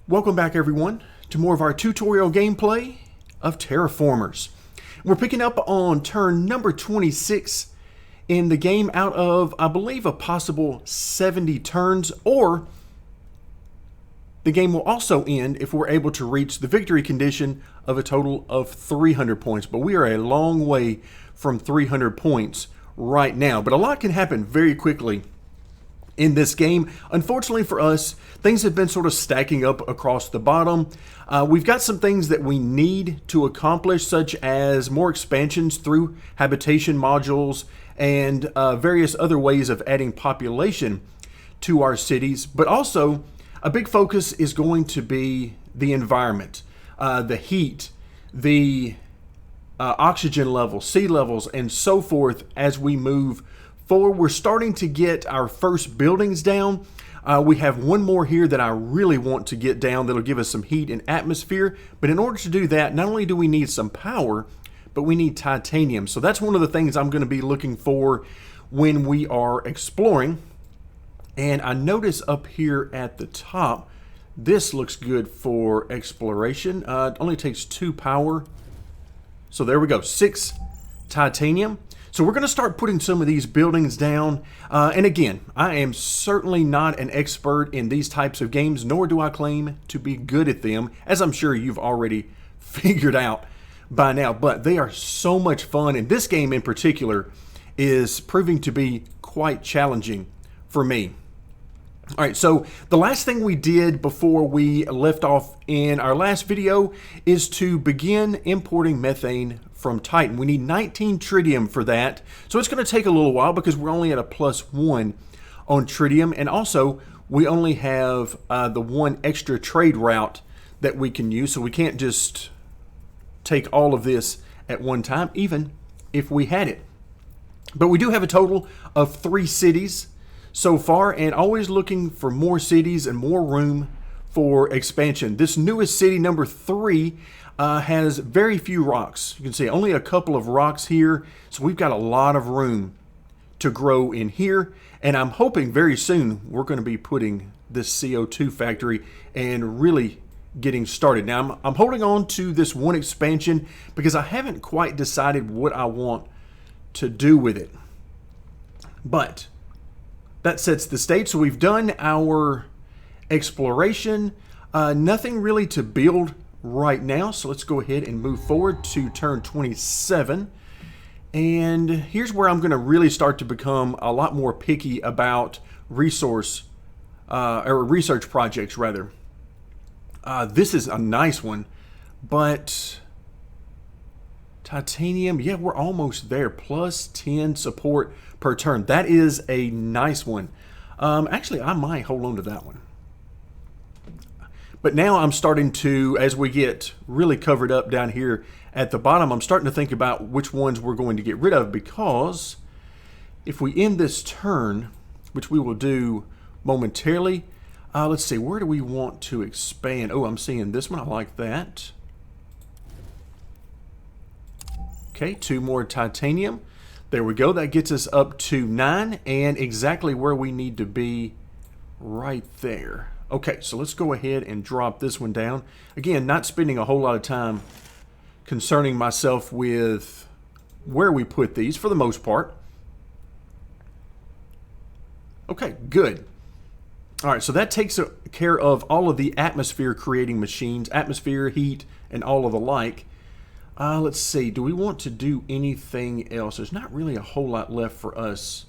Welcome back everyone to more of our tutorial gameplay of Terraformers. We're picking up on turn number 26 in the game out of, I believe, a possible 70 turns, or the game will also end if we're able to reach the victory condition of a total of 300 points. But we are a long way from 300 points right now. But a lot can happen very quickly in this game. Unfortunately for us, things have been sort of stacking up across the bottom. We've got some things that we need to accomplish, such as more expansions through habitation modules and various other ways of adding population to our cities. But also, a big focus is going to be the environment, the heat, the oxygen levels, sea levels, and so forth as we move forward. We're starting to get our first buildings down. We have one more here that I really want to get down that'll give us some heat and atmosphere. But in order to do that, not only do we need some power, but we need titanium. So that's one of the things I'm going to be looking for when we are exploring. And I notice up here at the top, this looks good for exploration. It only takes 2 power. So there we go, 6 titanium. So we're going to start putting some of these buildings down. And again, I am certainly not an expert in these types of games, nor do I claim to be good at them, as I'm sure you've already figured out by now. But they are so much fun, and this game in particular is proving to be quite challenging for me. All right, so the last thing we did before we left off in our last video is to begin importing methane from Titan. We need 19 tritium for that, so it's going to take a little while because we're only at a +1 on tritium, and also we only have the one extra trade route that we can use, so we can't just take all of this at one time, even if we had it. But we do have a total of 3 cities so far, and always looking for more cities and more room for expansion. This newest city, number 3, has very few rocks. You can see only a couple of rocks here, so we've got a lot of room to grow in here, and I'm hoping very soon we're going to be putting this CO2 factory and really getting started. Now I'm holding on to this one expansion because I haven't quite decided what I want to do with it, but that sets the stage. So we've done our exploration. Nothing really to build right now. So let's go ahead and move forward to turn 27. And here's where I'm going to really start to become a lot more picky about resource or research projects rather. This is a nice one, but titanium, yeah, we're almost there. +10 support per turn. That is a nice one. Actually, I might hold on to that one. But now I'm starting to, as we get really covered up down here at the bottom, I'm starting to think about which ones we're going to get rid of, because if we end this turn, which we will do momentarily, let's see, where do we want to expand? Oh, I'm seeing this one. I like that. Okay, 2 more titanium. There we go. That gets us up to 9 and exactly where we need to be right there. Okay, so let's go ahead and drop this one down. Again, not spending a whole lot of time concerning myself with where we put these for the most part. Okay, good. All right, so that takes care of all of the atmosphere creating machines, atmosphere, heat, and all of the like. Let's see, do we want to do anything else? There's not really a whole lot left for us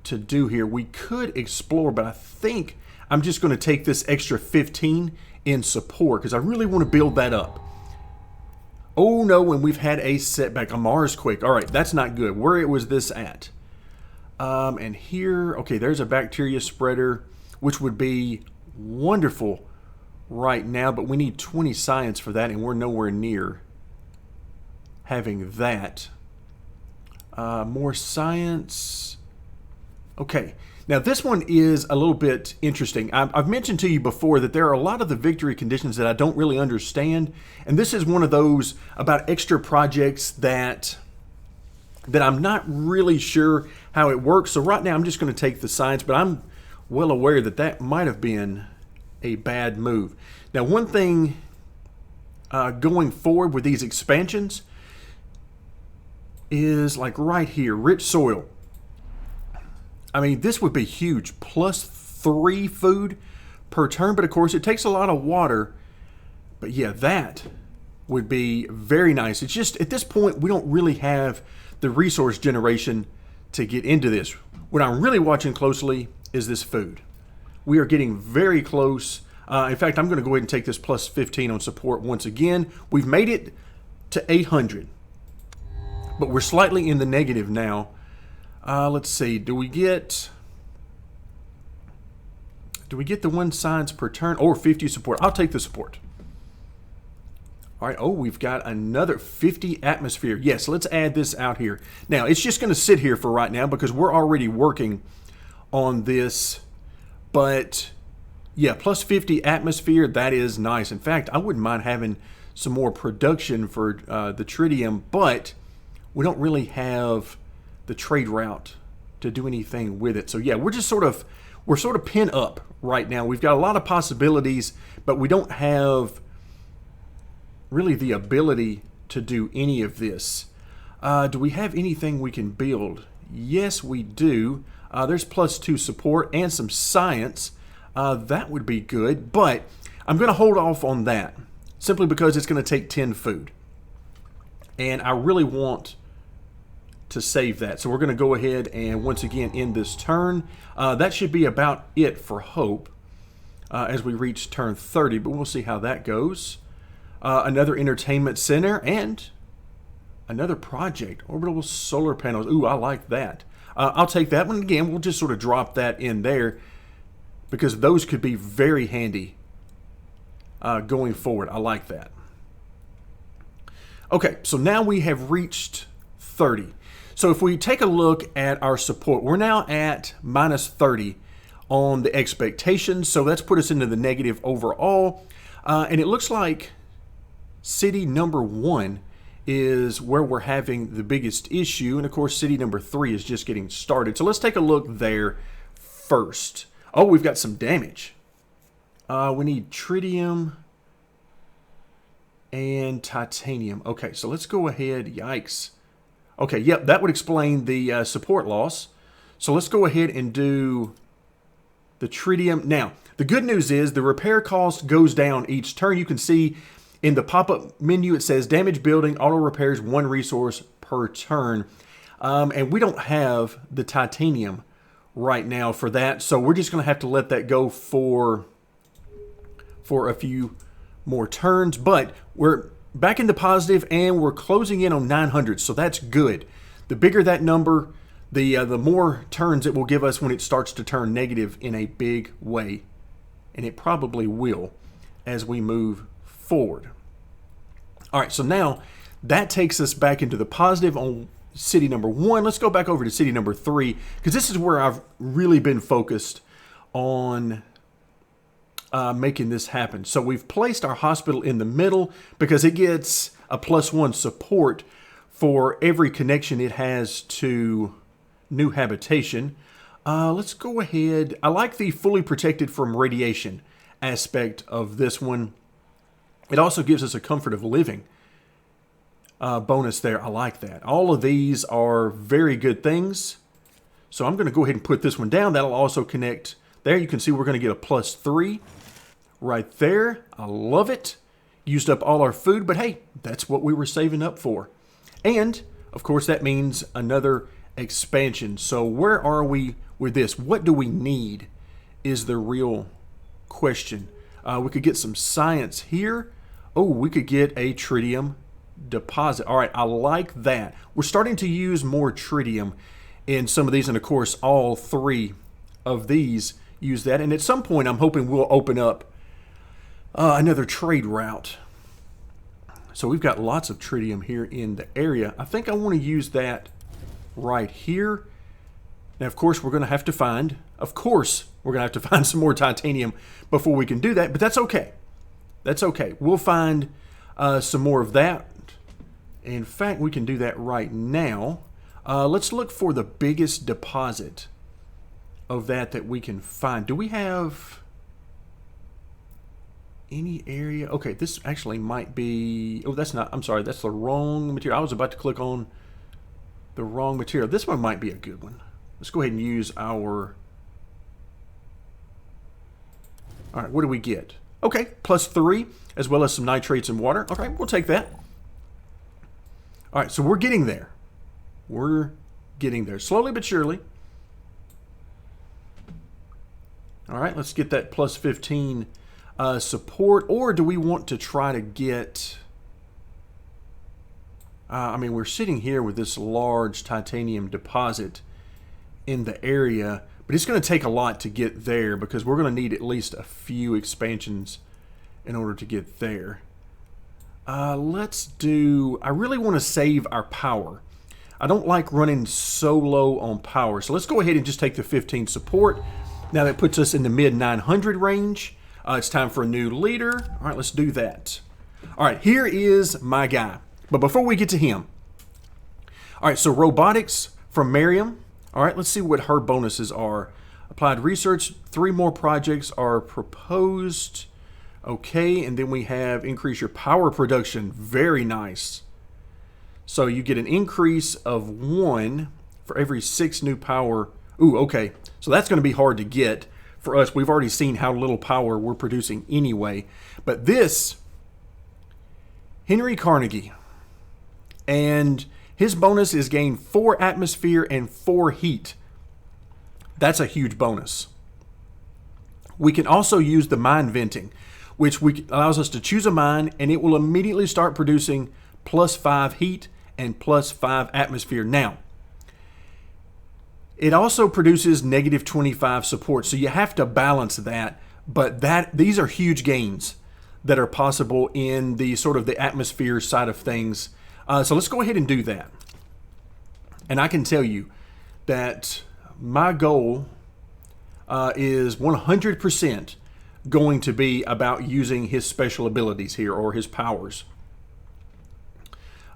to do here. We could explore, but I think I'm just going to take this extra 15 in support because I really want to build that up. Oh no, and we've had a setback, a Marsquake. All right, that's not good. Where was this at? And here, okay, there's a bacteria spreader, which would be wonderful right now, but we need 20 science for that, and we're nowhere near having that. More science. Okay, now this one is a little bit interesting. I've mentioned to you before that there are a lot of the victory conditions that I don't really understand, and this is one of those about extra projects that I'm not really sure how it works. So right now I'm just going to take the science, but I'm well aware that that might have been a bad move. Now, one thing going forward with these expansions is like right here, rich soil. I mean, this would be huge. +3 food per turn, but of course it takes a lot of water. But yeah, that would be very nice. It's just at this point we don't really have the resource generation to get into this. What I'm really watching closely is this food. We are getting very close. In fact, I'm going to go ahead and take this +15 on support once again. We've made it to 800, but we're slightly in the negative now. Let's see. Do we get the 1 science per turn or 50 support? I'll take the support. All right. Oh, we've got another 50 atmosphere. Yes, let's add this out here. Now, it's just going to sit here for right now because we're already working on this. But yeah, +50 atmosphere, that is nice. In fact, I wouldn't mind having some more production for the tritium, but we don't really have the trade route to do anything with it. So yeah, we're sort of pinned up right now. We've got a lot of possibilities, but we don't have really the ability to do any of this. Do we have anything we can build? Yes, we do. There's +2 support and some science. That would be good, but I'm going to hold off on that simply because it's going to take 10 food. And I really want to save that. So we're going to go ahead and once again end this turn. That should be about it for hope as we reach turn 30, but we'll see how that goes. Another entertainment center and another project, orbital solar panels. Ooh, I like that. I'll take that one again. We'll just sort of drop that in there because those could be very handy going forward. I like that. Okay, so now we have reached 30. So if we take a look at our support, we're now at -30 on the expectations. So that's put us into the negative overall. And it looks like city number 1 is where we're having the biggest issue. And of course, city number 3 is just getting started. So let's take a look there first. Oh, we've got some damage. We need tritium and titanium. Okay, so let's go ahead. Yikes. Okay, yep, that would explain the support loss. So let's go ahead and do the tritium. Now, the good news is the repair cost goes down each turn. You can see in the pop-up menu, it says damage building, auto repairs, 1 resource per turn. And we don't have the titanium right now for that. So we're just going to have to let that go for a few more turns. But we're back into positive and we're closing in on 900. So that's good. The bigger that number, the more turns it will give us when it starts to turn negative in a big way. And it probably will as we move forward. All right, so now that takes us back into the positive on city number 1. Let's go back over to city number 3 because this is where I've really been focused on making this happen. So we've placed our hospital in the middle because it gets a +1 support for every connection it has to new habitation. Let's go ahead. I like the fully protected from radiation aspect of this one. It also gives us a comfort of living bonus there. I like that. All of these are very good things. So I'm going to go ahead and put this one down. That'll also connect there. You can see we're going to get a +3 right there. I love it. Used up all our food, but hey, that's what we were saving up for. And, of course, that means another expansion. So where are we with this? What do we need is the real question. We could get some science here. Oh, we could get a tritium deposit. All right, I like that. We're starting to use more tritium in some of these, and of course, all 3 of these use that. And at some point, I'm hoping we'll open up another trade route. So we've got lots of tritium here in the area. I think I want to use that right here. Now, of course, we're going to have to find, some more titanium before we can do that, but that's okay. That's okay. We'll find some more of that. In fact, we can do that right now. Let's look for the biggest deposit of that we can find. Do we have... any area. Okay, this actually might be, oh, that's not, I'm sorry, that's the wrong material. I was about to click on the wrong material. This one might be a good one. Let's go ahead and use our, all right, what do we get? Okay, +3, as well as some nitrates and water. Okay, we'll take that. All right, so we're getting there. We're getting there, slowly but surely. All right, let's get that +15 support, or do we want to try to get, I mean, we're sitting here with this large titanium deposit in the area, but it's going to take a lot to get there because we're going to need at least a few expansions in order to get there. Let's do, I really want to save our power. I don't like running so low on power, so let's go ahead and just take the 15 support. Now that puts us in the mid 900 range. It's time for a new leader. All right, let's do that. All right, here is my guy. But before we get to him, all right, so robotics from Miriam. All right, let's see what her bonuses are. Applied research, 3 more projects are proposed. Okay, and then we have increase your power production. Very nice. So you get an increase of 1 for every 6 new power. Ooh, okay. So that's going to be hard to get for us. We've already seen how little power we're producing anyway. But this, Henry Carnegie, and his bonus is gain 4 atmosphere and 4 heat. That's a huge bonus. We can also use the mine venting, which allows us to choose a mine, and it will immediately start producing +5 heat and +5 atmosphere. Now, it also produces -25 support, so you have to balance that. But these are huge gains that are possible in the sort of the atmosphere side of things. So let's go ahead and do that. And I can tell you that my goal is 100% going to be about using his special abilities here, or his powers.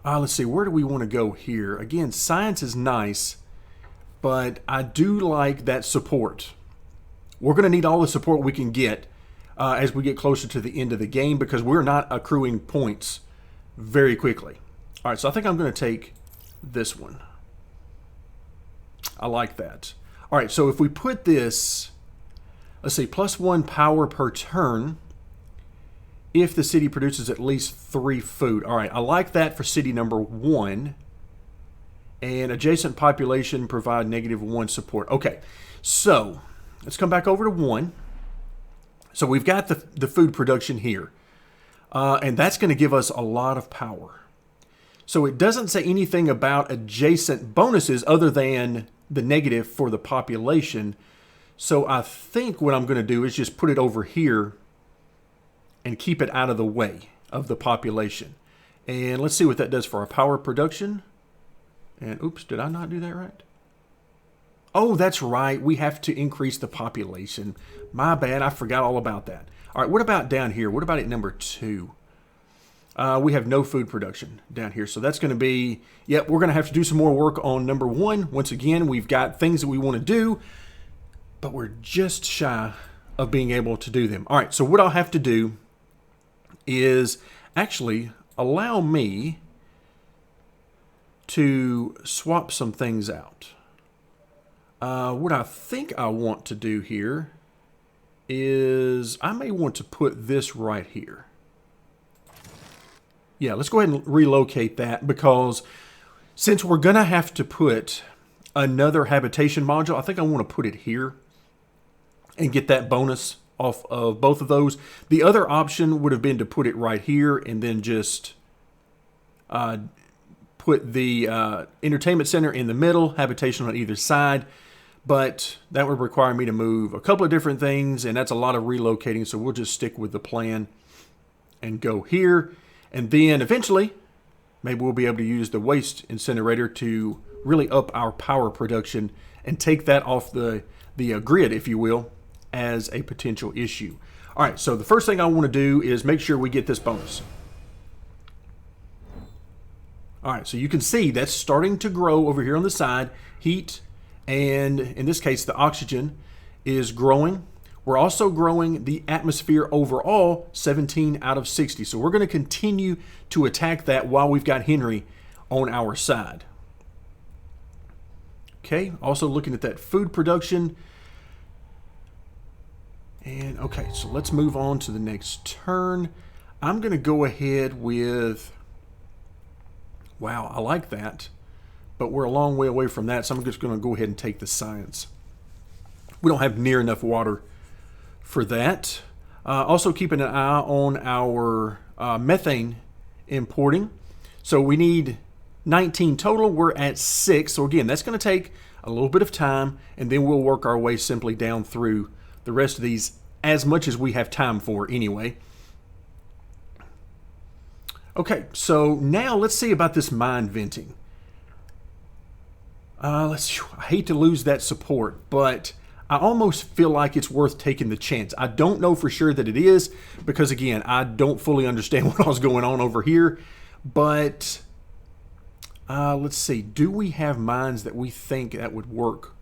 Let's see, where do we want to go here? Again, science is nice, but I do like that support. We're going to need all the support we can get as we get closer to the end of the game, because we're not accruing points very quickly. All right, so I think I'm going to take this one. I like that. All right, so if we put this, let's see, +1 power per turn if the city produces at least 3 food. All right, I like that for city number 1. And adjacent population provide -1 support. Okay, so let's come back over to 1. So we've got the food production here. And that's going to give us a lot of power. So it doesn't say anything about adjacent bonuses other than the negative for the population. So I think what I'm going to do is just put it over here and keep it out of the way of the population. And let's see what that does for our power production. And oops, did I not do that right? Oh, that's right. We have to increase the population. My bad. I forgot all about that. All right, what about down here? What about at number 2? We have no food production down here. So that's going to be, yep, we're going to have to do some more work on number 1. Once again, we've got things that we want to do, but we're just shy of being able to do them. All right, so what I'll have to do is actually allow me to swap some things out. What I think I want to do here is I may want to put this right here. Yeah, let's go ahead and relocate that, because since we're going to have to put another habitation module, I think I want to put it here and get that bonus off of both of those. The other option would have been to put it right here and then just put the entertainment center in the middle, habitation on either side. But that would require me to move a couple of different things, and that's a lot of relocating, so we'll just stick with the plan and go here. And then eventually, maybe we'll be able to use the waste incinerator to really up our power production and take that off the grid, if you will, as a potential issue. All right, so the first thing I want to do is make sure we get this bonus. All right, so you can see that's starting to grow over here on the side. Heat, and in this case, the oxygen is growing. We're also growing the atmosphere overall 17 out of 60. So we're going to continue to attack that while we've got Henry on our side. Okay, also looking at that food production. And okay, so let's move on to the next turn. I'm going to go ahead with, wow, I like that, but we're a long way away from that, so I'm just going to go ahead and take the science. We don't have near enough water for that. Also keeping an eye on our methane importing. So we need 19 total. We're at 6. So again, that's going to take a little bit of time, and then we'll work our way simply down through the rest of these as much as we have time for anyway. Okay, so now let's see about this mine venting. I hate to lose that support, but I almost feel like it's worth taking the chance. I don't know for sure that it is, because again, I don't fully understand what all's going on over here. But let's see, do we have mines that we think that would work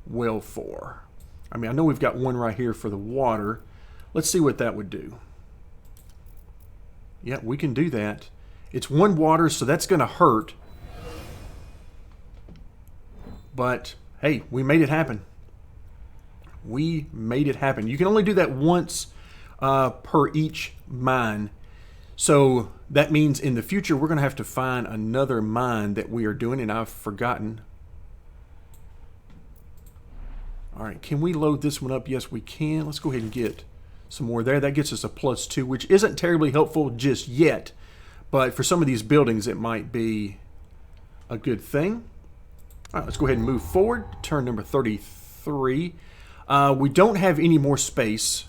well for? I mean, I know we've got one right here for the water. Let's see what that would do. Yeah, we can do that. It's one water, so that's going to hurt. But hey, we made it happen. We made it happen. You can only do that once per each mine. So that means in the future, we're going to have to find another mine that we are doing, and I've forgotten. All right, can we load this one up? Yes, we can. Let's go ahead and get some more there. That gets us a +2, which isn't terribly helpful just yet. But for some of these buildings, it might be a good thing. All right, let's go ahead and move forward. Turn number 33. We don't have any more space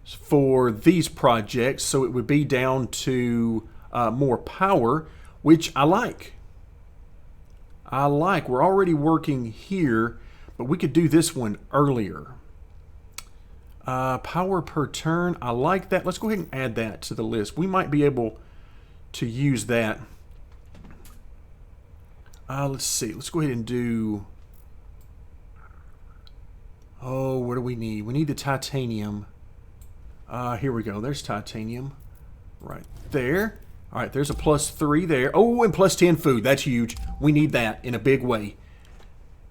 for these projects, so it would be down to more power, which I like. We're already working here, but we could do this one earlier. Power per turn, I like that. Let's go ahead and add that to the list. We might be able to use that. Let's see. Let's go ahead and do... Oh, what do we need? We need the titanium. Here we go. There's titanium right there. All right, there's a +3 there. Oh, and +10 food. That's huge. We need that in a big way.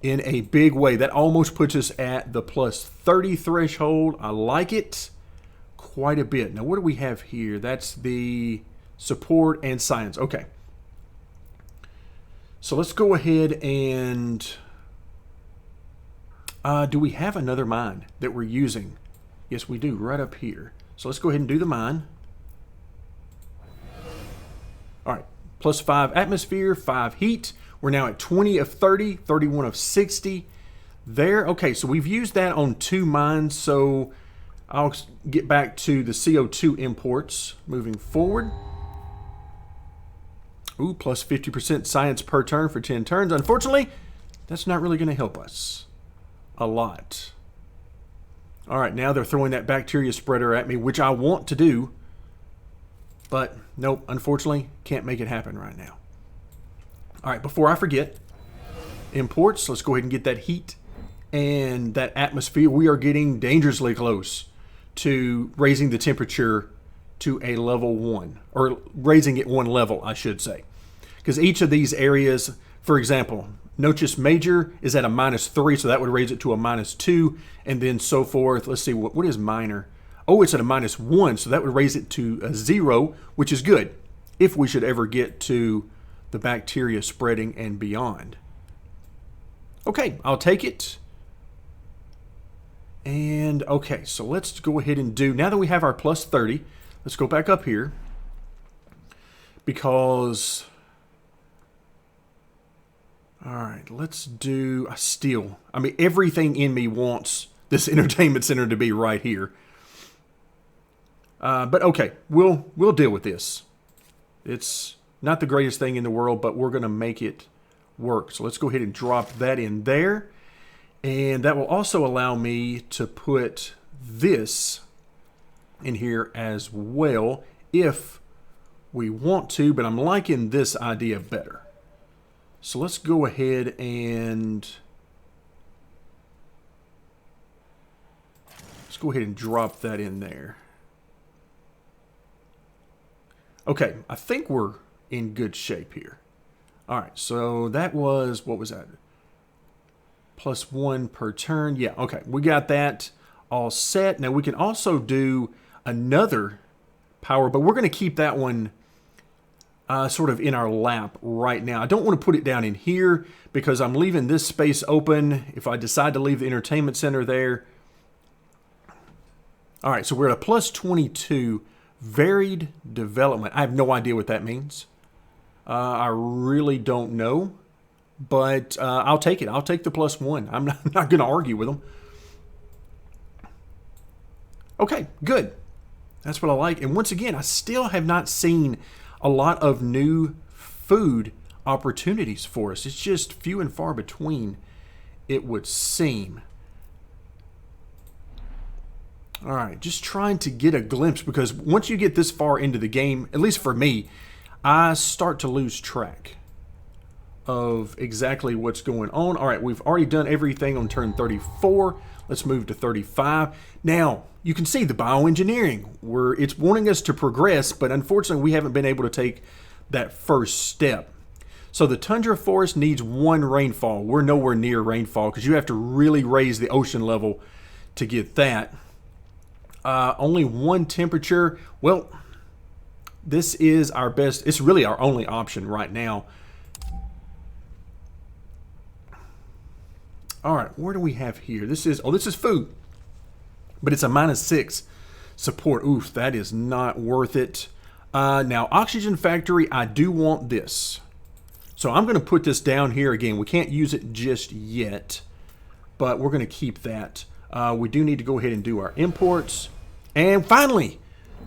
In a big way. That almost puts us at the +30 threshold. I like it quite a bit. Now, what do we have here? That's the support and science. Okay. So let's go ahead and... do we have another mine that we're using? Yes, we do, right up here. So let's go ahead and do the mine. All right, +5 atmosphere, 5 heat. We're now at 20 of 30, 31 of 60. There, okay, so we've used that on 2 mines, so I'll get back to the CO2 imports moving forward. Ooh, +50% science per turn for 10 turns. Unfortunately, that's not really going to help us a lot. All right, now they're throwing that bacteria spreader at me, which I want to do, but nope, unfortunately, can't make it happen right now. All right, before I forget, imports, let's go ahead and get that heat and that atmosphere. We are getting dangerously close to raising the temperature to a level 1, or raising it 1 level, I should say. Because each of these areas, for example, Notus Major is at a -3, so that would raise it to a -2, and then so forth. Let's see, what is Minor? Oh, it's at a -1, so that would raise it to a 0, which is good if we should ever get to the bacteria spreading and beyond. Okay, I'll take it. And okay, so let's go ahead and do, now that we have our +30, let's go back up here, because... All right, let's do a steel. I mean, everything in me wants this entertainment center to be right here. But okay, we'll deal with this. It's not the greatest thing in the world, but we're going to make it work. So let's go ahead and drop that in there. And that will also allow me to put this in here as well if we want to, but I'm liking this idea better. So let's go ahead and go ahead and drop that in there. Okay, I think we're in good shape here. All right, so that was, what was that? +1 per turn. Yeah, okay, we got that all set. Now we can also do another power, but we're going to keep that one sort of in our lap right now. I don't want to put it down in here because I'm leaving this space open if I decide to leave the entertainment center there. All right, so we're at a +22 varied development. I have no idea what that means. I really don't know, but I'll take it. I'll take the +1. I'm not going to argue with them. Okay, good. That's what I like. And once again, I still have not seen a lot of new food opportunities for us. It's just few and far between, it would seem. All right, just trying to get a glimpse, because once you get this far into the game, at least for me, I start to lose track of exactly what's going on. All right, we've already done everything on turn 34. Let's move to 35. Now, you can see the bioengineering, where it's wanting us to progress, but unfortunately we haven't been able to take that first step. So the tundra forest needs 1 rainfall. We're nowhere near rainfall because you have to really raise the ocean level to get that. Only 1 temperature. Well, this is our best. It's really our only option right now. All right, where do we have here? This is food, but it's a -6 support. Oof, that is not worth it. Now, oxygen factory, I do want this. So I'm going to put this down here again. We can't use it just yet, but we're going to keep that. We do need to go ahead and do our imports. And finally,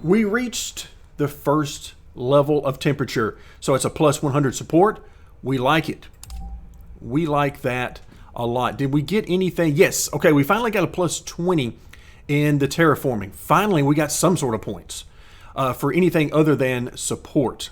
we reached the first level of temperature. So it's a +100 support. We like it. We like that a lot. Did we get anything? Yes. Okay, we finally got a +20 in the terraforming. Finally, we got some sort of points for anything other than support.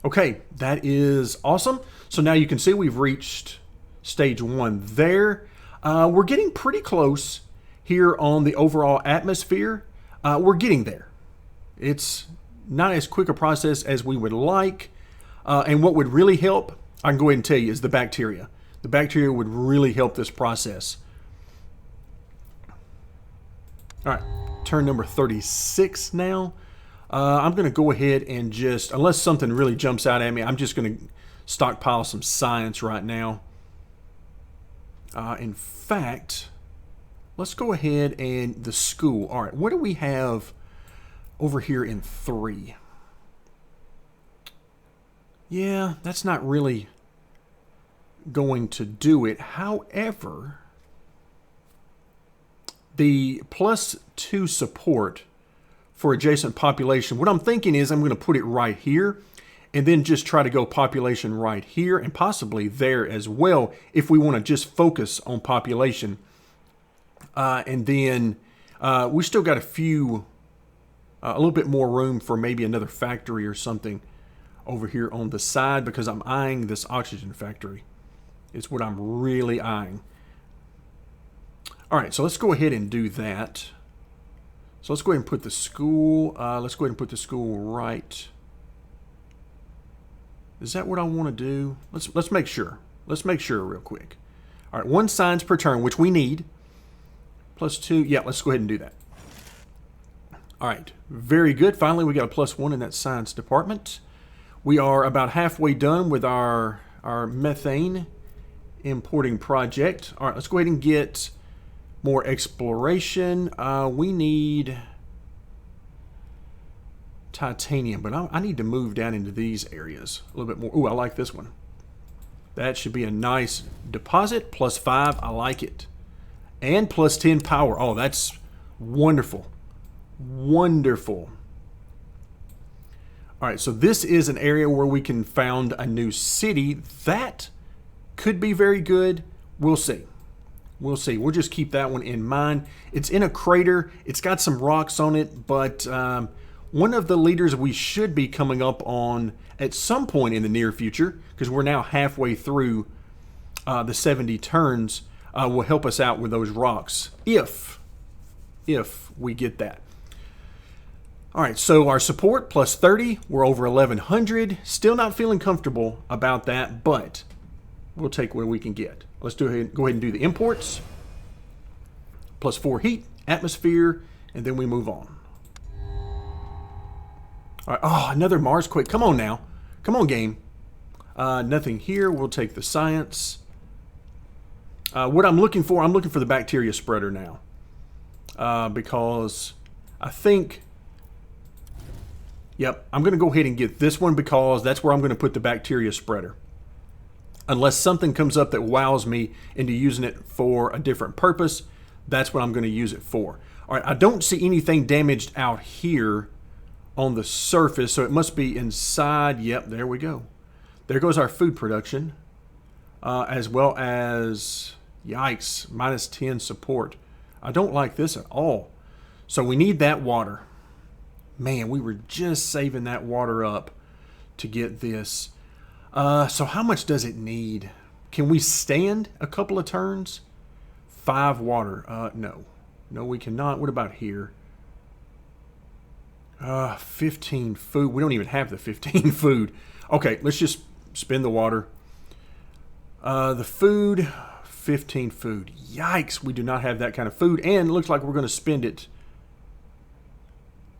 Okay, that is awesome. So now you can see we've reached stage 1 there. We're getting pretty close here on the overall atmosphere. We're getting there. It's not as quick a process as we would like. And what would really help, I can go ahead and tell you, is the bacteria. The bacteria would really help this process. All right, turn number 36 now. I'm going to go ahead and just, unless something really jumps out at me, I'm just going to stockpile some science right now. In fact, let's go ahead and the school. All right, what do we have over here in 3? Yeah, that's not really going to do it. However, the +2 support for adjacent population, what I'm thinking is I'm going to put it right here and then just try to go population right here and possibly there as well if we want to just focus on population. And then we still got a little bit more room for maybe another factory or something over here on the side, because I'm eyeing this oxygen factory. It's what I'm really eyeing. All right, so let's go ahead and do that. So let's go ahead and put the school, right. Is that what I want to do? Let's make sure. Let's make sure real quick. All right, 1 science per turn, which we need. +2, yeah, let's go ahead and do that. All right, very good. Finally, we got a +1 in that science department. We are about halfway done with our methane importing project. All right, let's go ahead and get more exploration. We need titanium, but I need to move down into these areas a little bit more. Ooh, I like this one. That should be a nice deposit. +5, I like it. And +10 power. Oh, that's wonderful. Wonderful. All right, so this is an area where we can found a new city. That could be very good. We'll see. We'll see. We'll just keep that one in mind. It's in a crater. It's got some rocks on it, but one of the leaders we should be coming up on at some point in the near future, because we're now halfway through the 70 turns, will help us out with those rocks if we get that. All right, so our support plus 30, we're over 1100. Still not feeling comfortable about that, but we'll take what we can get. Let's go ahead and do the imports. Plus 4 heat, atmosphere, and then we move on. All right, oh, another Mars quake. Come on now. Come on, game. Nothing here. We'll take the science. What I'm looking for the bacteria spreader now. Because I think... Yep, I'm going to go ahead and get this one because that's where I'm going to put the bacteria spreader. Unless something comes up that wows me into using it for a different purpose, that's what I'm going to use it for. All right, I don't see anything damaged out here on the surface, so it must be inside. Yep, there we go. There goes our food production, as well as, yikes, minus 10 support. I don't like this at all. So we need that water. Man, we were just saving that water up to get this. So how much does it need? Can we stand a couple of turns? 5 water. No. No, we cannot. What about here? 15 food. We don't even have the 15 food. Okay, let's just spin the water. The food, 15 food. Yikes, we do not have that kind of food. And it looks like we're going to spend it,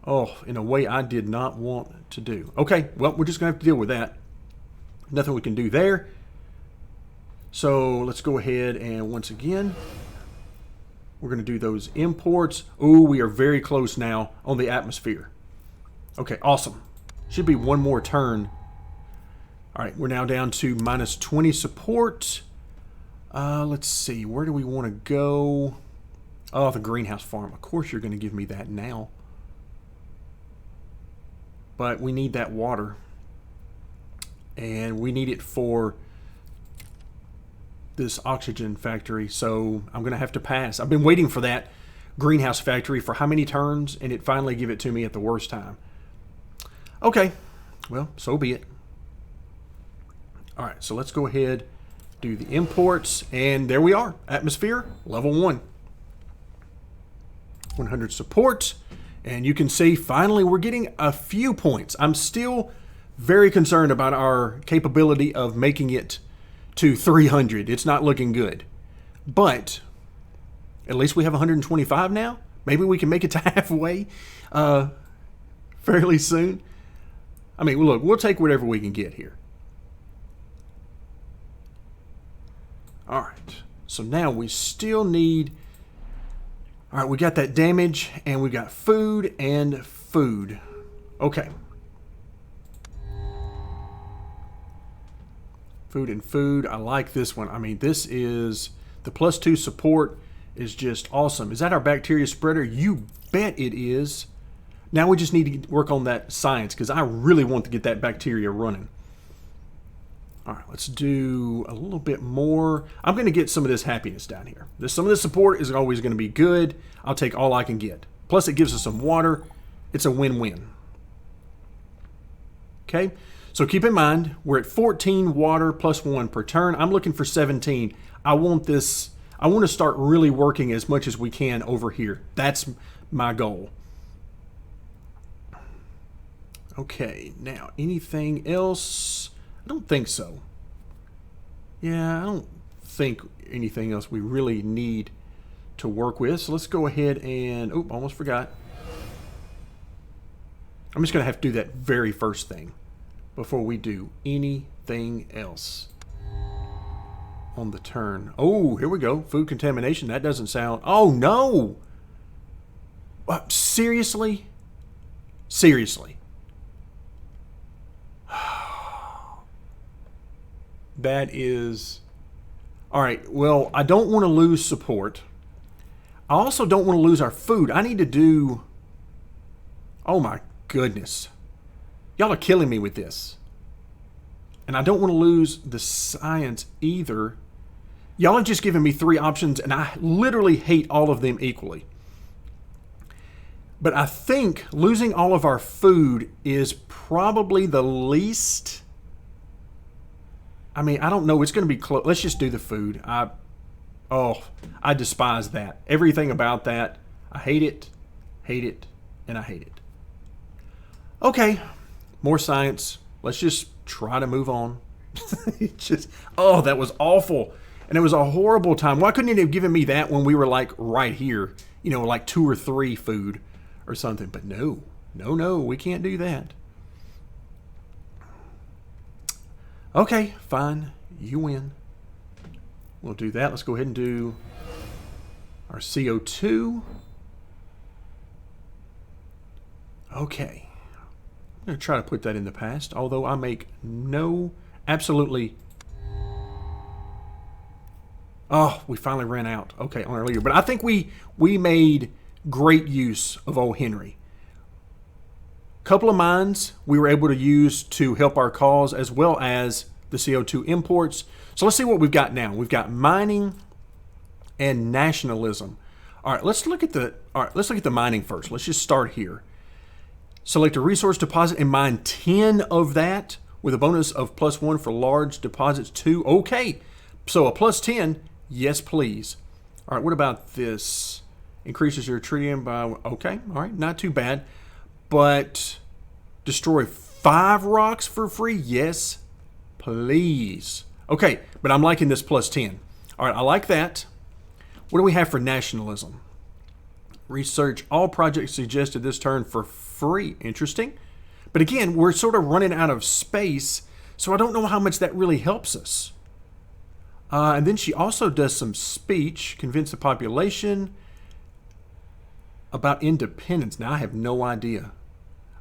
oh, in a way I did not want to do. Okay, well, we're just going to have to deal with that. Nothing we can do there. So let's go ahead and once again, we're going to do those imports. Ooh, we are very close now on the atmosphere. Okay, awesome. Should be one more turn. All right, we're now down to minus 20 support. Let's see, where do we want to go? Oh, the greenhouse farm. Of course you're going to give me that now. But we need that water. And we need it for this oxygen factory, so I'm going to have to pass. I've been waiting for that greenhouse factory for how many turns, and it finally gave it to me at the worst time. Okay, well, so be it. All right, so let's go ahead, do the imports, and there we are. Atmosphere, level 1. 100 support, and you can see finally we're getting a few points. I'm still very concerned about our capability of making it to 300. It's not looking good. But at least we have 125 now. Maybe we can make it to halfway fairly soon. I mean, look, we'll take whatever we can get here. All right. So now we still need... All right, we got that damage, and we got food and food. Okay. Food and food. I like this one. I mean, this is... The plus 2 support is just awesome. Is that our bacteria spreader? You bet it is. Now we just need to work on that science because I really want to get that bacteria running. All right, let's do a little bit more. I'm going to get some of this happiness down here. Some of this support is always going to be good. I'll take all I can get. Plus, it gives us some water. It's a win-win. Okay, so keep in mind, we're at 14 water plus 1 per turn. I'm looking for 17. I want this. I want to start really working as much as we can over here. That's my goal. Okay, now anything else? I don't think so. Yeah, I don't think anything else we really need to work with. So let's go ahead and... Oh, almost forgot. I'm just going to have to do that very first thing before we do anything else on the turn. Oh, here we go. Food contamination. That doesn't sound... Oh, no! Seriously? Seriously? That is... All right, well, I don't want to lose support. I also don't want to lose our food. I need to do... Oh, my goodness. Y'all are killing me with this. And I don't want to lose the science either. Y'all have just given me 3 options, and I literally hate all of them equally. But I think losing all of our food is probably the least... I mean, I don't know. It's going to be close. Let's just do the food. Oh, I despise that. Everything about that. I hate it, and I hate it. Okay, more science. Let's just try to move on. Oh, that was awful. And it was a horrible time. Why couldn't it have given me that when we were like right here? You know, like 2 or 3 food or something. But no, we can't do that. Okay, fine. You win. We'll do that. Let's go ahead and do our CO2. Okay. I'm going to try to put that in the past, although I make absolutely... Oh, we finally ran out. Okay, on our leader. But I think we made great use of old Henry. Couple of mines we were able to use to help our cause, as well as the CO2 imports. So let's see what we've got now. We've got mining and nationalism. All right, let's look at the mining first. Let's just start here. Select a resource deposit and mine 10 of that with a bonus of +1 for large deposits too. Okay, so a +10, yes please. All right, what about this? Increases your tritium by, okay, all right, not too bad. But destroy 5 rocks for free, yes please. Okay, but I'm liking this +10. All right, I like that. What do we have for nationalism? Research all projects suggested this turn for free. Interesting. But again, we're sort of running out of space, so I don't know how much that really helps us. And then she also does some speech, convince the population about independence. Now, I have no idea.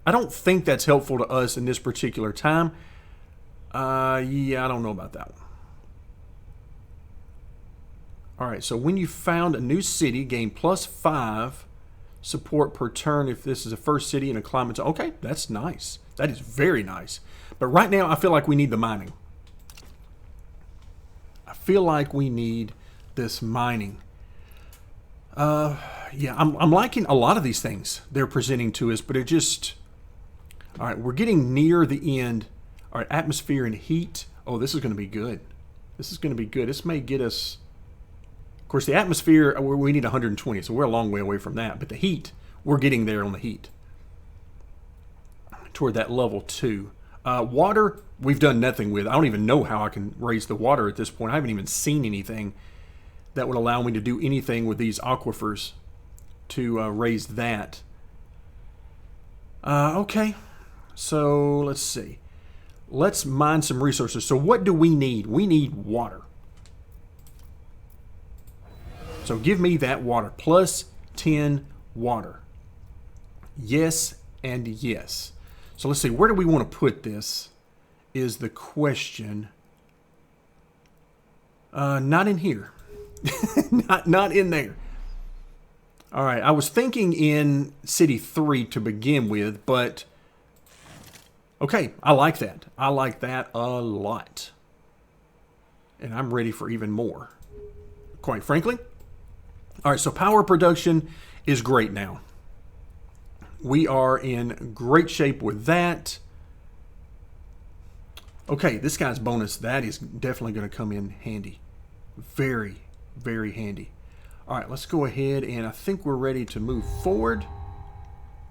I don't think that's helpful to us in this particular time. Yeah, I don't know about that one. All right, so when you found a new city, gain +5 support per turn if this is a first city in a climate zone. Okay, that's nice. That is very nice. But right now, I feel like we need the mining. I feel like we need this mining. Yeah, I'm liking a lot of these things they're presenting to us, but it just... All right, we're getting near the end. All right, atmosphere and heat. Oh, this is going to be good. This is going to be good. This may get us... Of course, the atmosphere, we need 120, so we're a long way away from that. But the heat, we're getting there on the heat. Toward that level 2. Water, we've done nothing with. I don't even know how I can raise the water at this point. I haven't even seen anything that would allow me to do anything with these aquifers to raise that. Okay, so let's see. Let's mine some resources. So what do we need? We need water. So give me that water. +10 water. Yes and yes. So let's see. Where do we want to put this is the question. Not in here. not in there. All right. I was thinking in City 3 to begin with, but... Okay, I like that. I like that a lot. And I'm ready for even more, quite frankly. All right, so power production is great now. We are in great shape with that. Okay, this guy's bonus, that is definitely going to come in handy. Very, very handy. All right, let's go ahead, and I think we're ready to move forward.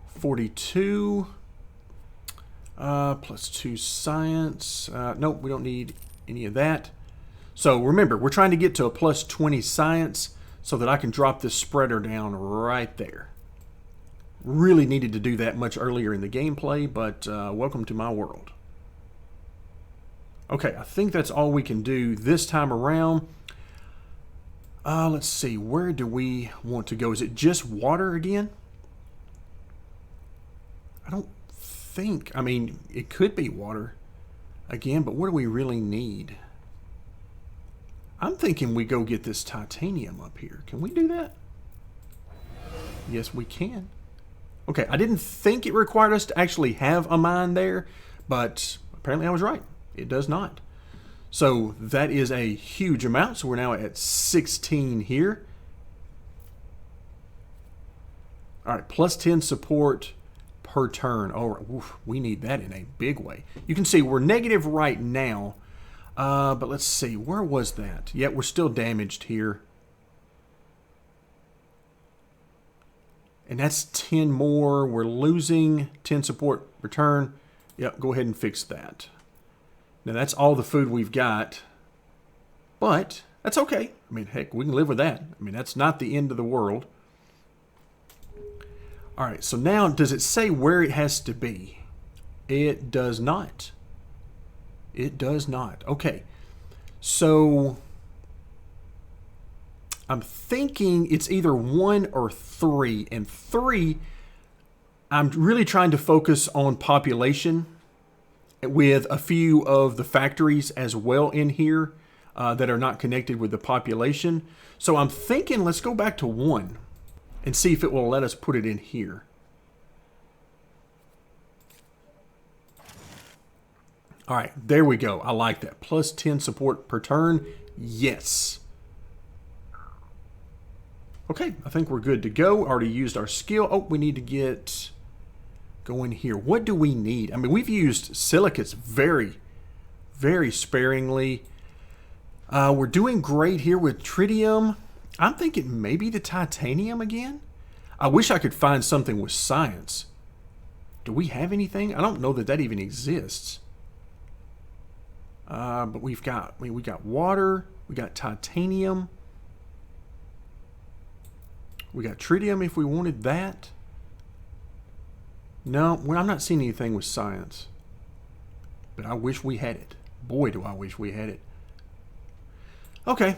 42. +2 science. Nope, we don't need any of that. So remember, we're trying to get to a +20 science so that I can drop this spreader down right there. Really needed to do that much earlier in the gameplay, but welcome to my world. Okay, I think that's all we can do this time around. Let's see, where do we want to go? Is it just water again? I don't think, I mean, it could be water again, but what do we really need? I'm thinking we go get this titanium up here. Can we do that? Yes, we can. Okay, I didn't think it required us to actually have a mine there, but apparently I was right. It does not. So that is a huge amount. So we're now at 16 here. All right, +10 support per turn. Oh, oof, we need that in a big way. You can see we're negative right now. But let's see, where was that? Yeah, we're still damaged here. And that's 10 more. We're losing 10 support return. Yep, go ahead and fix that. Now that's all the food we've got. But that's okay. I mean, heck, we can live with that. I mean, that's not the end of the world. All right, so now does it say where it has to be? It does not. It does not. Okay. So I'm thinking it's either 1 or 3. And 3, I'm really trying to focus on population with a few of the factories as well in here that are not connected with the population. So I'm thinking let's go back to 1 and see if it will let us put it in here. All right, there we go. I like that. Plus 10 support per turn. Yes. Okay, I think we're good to go. Already used our skill. Oh, we need to go in here. What do we need? I mean, we've used silicates very, very sparingly. We're doing great here with tritium. I'm thinking maybe the titanium again. I wish I could find something with science. Do we have anything? I don't know that that even exists. But we got water, we got titanium, we got tritium if we wanted that. No, well, I'm not seeing anything with science. But I wish we had it. Boy, do I wish we had it. Okay.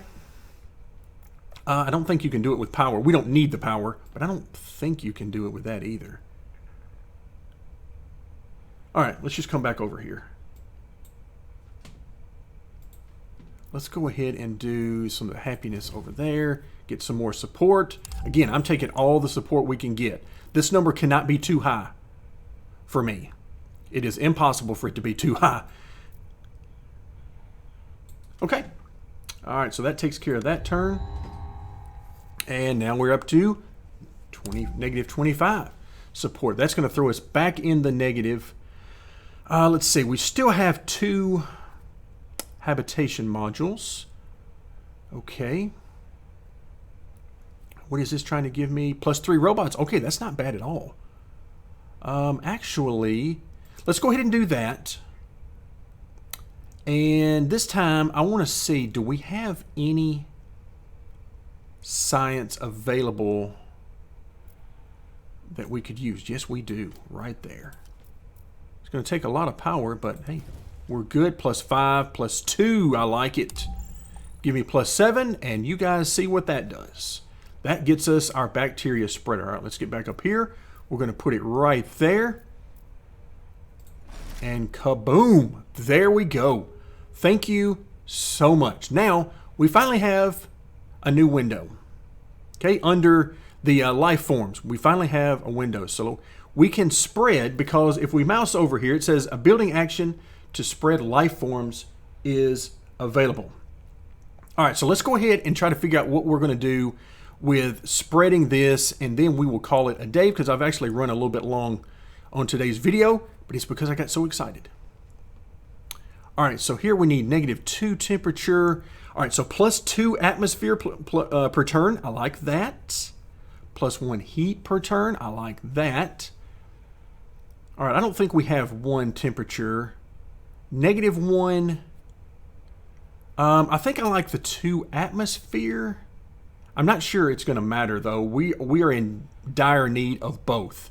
I don't think you can do it with power. We don't need the power, but I don't think you can do it with that either. All right, let's just come back over here. Let's go ahead and do some of the happiness over there. Get some more support. Again, I'm taking all the support we can get. This number cannot be too high for me. It is impossible for it to be too high. Okay. All right, so that takes care of that turn. And now we're up to negative 25 support. That's going to throw us back in the negative. Let's see. We still have 2 habitation modules. Okay. What is this trying to give me? Plus 3 robots. Okay, that's not bad at all. Actually, let's go ahead and do that. And this time, I want to see, do we have any science available that we could use? Yes, we do. Right there. It's going to take a lot of power, but hey, we're good. Plus 5, plus 2. I like it. Give me plus 7, and you guys see what that does. That gets us our bacteria spreader. All right, let's get back up here. We're going to put it right there. And kaboom! There we go. Thank you so much. Now, we finally have a new window. Okay, under the life forms, we finally have a window. So we can spread, because if we mouse over here, it says a building action to spread life forms is available. All right, so let's go ahead and try to figure out what we're going to do with spreading this, and then we will call it a day, because I've actually run a little bit long on today's video, but it's because I got so excited. All right, so here we need -2 temperature. All right, so plus 2 atmosphere per turn. I like that. Plus 1 heat per turn. I like that. All right, I don't think we have 1 temperature. -1. I think I like the 2 atmosphere. I'm not sure it's going to matter, though. We are in dire need of both,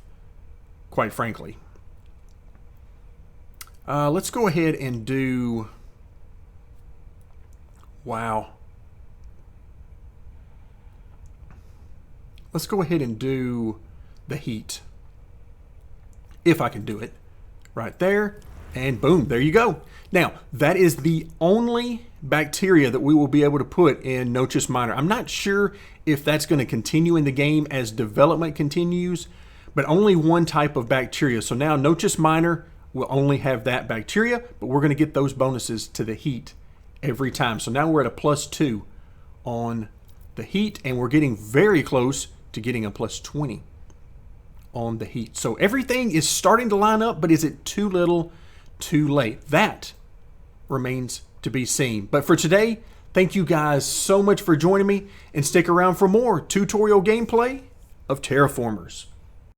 quite frankly. Let's go ahead and do... Wow. Let's go ahead and do the heat. If I can do it. Right there. And boom, there you go. Now, that is the only bacteria that we will be able to put in Noches Minor. I'm not sure if that's going to continue in the game as development continues, but only 1 type of bacteria. So now Noches Minor will only have that bacteria, but we're going to get those bonuses to the heat every time. So now we're at a plus 2 on the heat, and we're getting very close to getting a plus 20 on the heat. So everything is starting to line up, but is it too little, too late? That remains to be seen. But for today, thank you guys so much for joining me, and stick around for more tutorial gameplay of Terraformers.